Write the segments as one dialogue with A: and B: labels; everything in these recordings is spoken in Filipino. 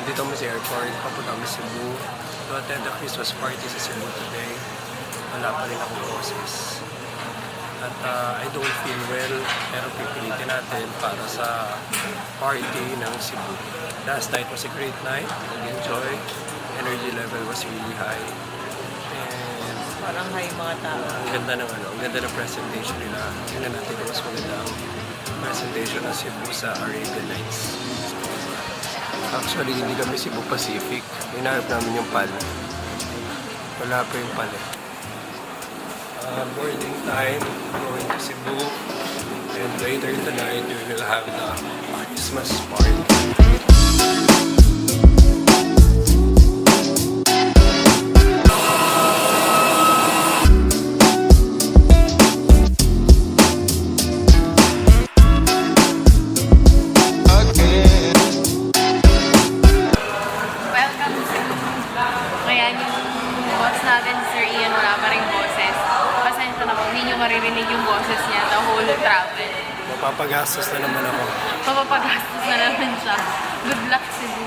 A: Dito kami sa airport, papunta kami Cebu. To attend the Christmas party sa Cebu today. Wala pa rin akong boses. At I don't feel well, pero pipilitin natin para sa party ng Cebu. Last night was a great night. Nag-enjoy. Energy level was really high. And
B: Parang high mga tao.
A: ang ganda ng ang ganda ng presentation nila. Tingnan natin kung mas maganda ang presentation ng Cebu sa Arabian Nights. Actually, hindi kami Cebu Pacific. Hinahanap namin yung PAL. Wala pa yung PAL eh. Boarding time, going to Cebu. And later tonight, we will have the Christmas party.
C: Maririnig yung boses niya the whole travel.
A: Mapapagastos na naman ako.
C: Mapapagastos na naman siya. Good luck, Cebu.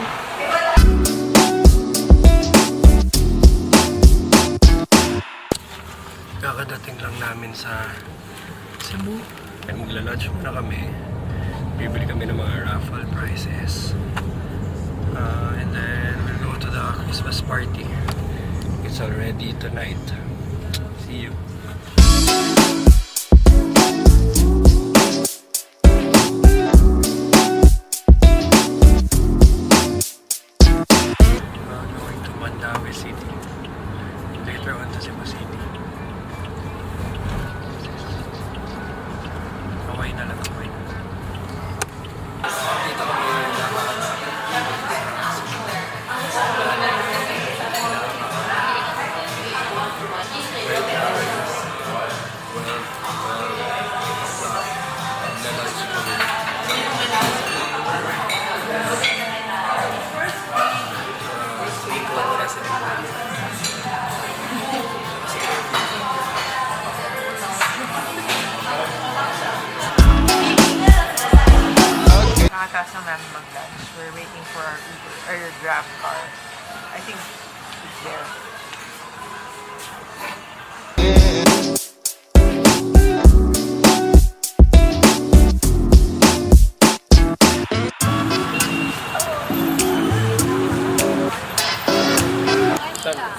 A: Kakadating lang namin sa Cebu. Magla-lunch muna kami. Bibili kami ng mga raffle prizes. And then we'll go to the Christmas party. It's already tonight. See you. Going to Mandaue City. Later on to Cebu City. Kaway na lang, kaway na. Dito kami
B: Nakataas na namin mag-lunch. We're waiting for our Uber, or Grab car. I think it's there.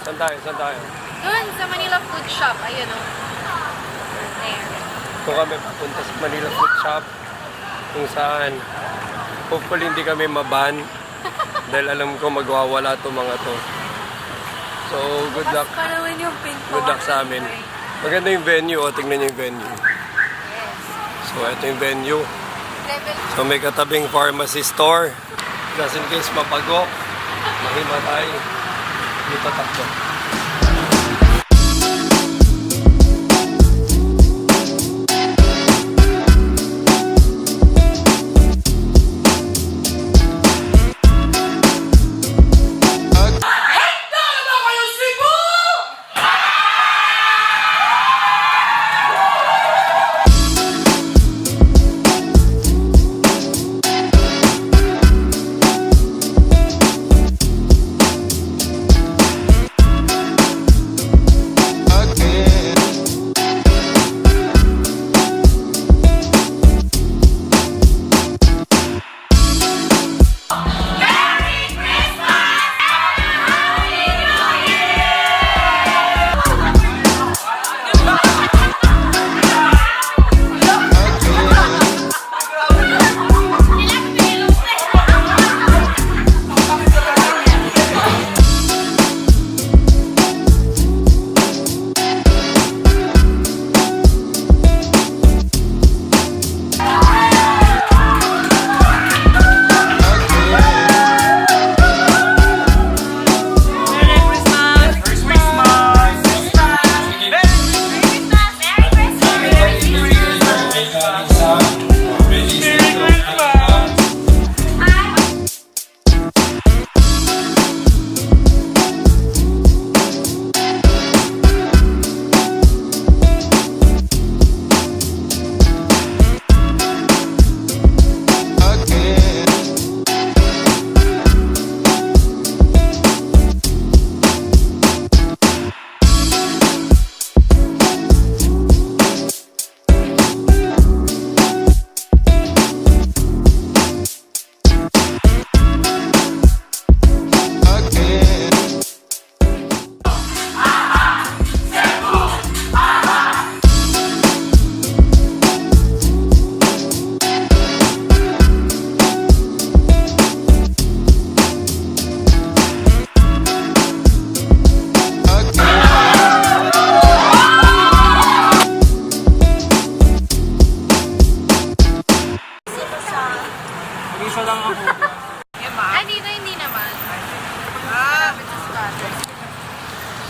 A: Saan tayo? Saan tayo?
C: Doon sa Manila Food Shop. Ayun o. There.
A: Kung kami papunta sa Manila Food Shop, kung saan hopefully hindi kami maban dahil alam ko magwawala itong mga to. So, good luck.
C: Pa naman yung pink
A: Good luck sa amin. Maganda yung venue. O, tingnan niyo yung venue. So, ito yung venue. So, may katabing pharmacy store. Just in case mapagok, mahimatay, hindi patakbo.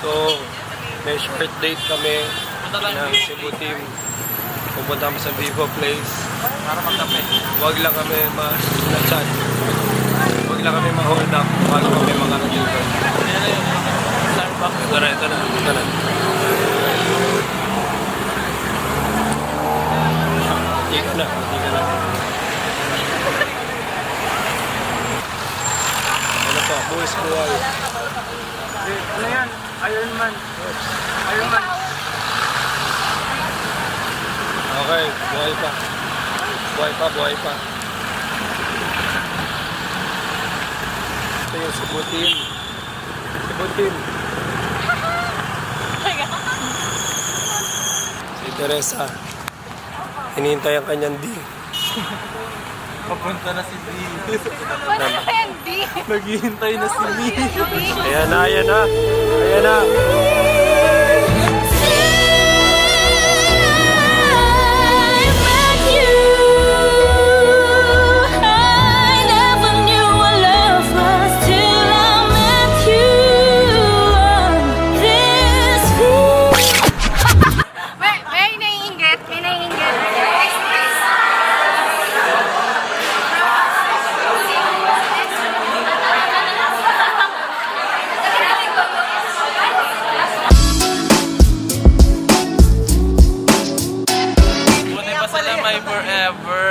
A: So, may short date kami ng Cebu team. Pupunta kami sa Vivo Place. Para magkape. Huwag lang kami ma-chat. Huwag lang kami ma-hold up bago kami makarating doon. Ito na. Hindi ka na. Ano pa? Buwis buhay.
B: Ano yan? Iron Man. Iron Man.
A: Okay, buhay pa. Buhay pa. Ito yung Cebu team. Si Teresa. Hinihintay ang kanyang D.
D: Papunta na si D.
C: Paano na hindi?
D: Naghihintay na si D.
A: Ayan na.
C: May naiinggit.
D: Buti pa sila may forever.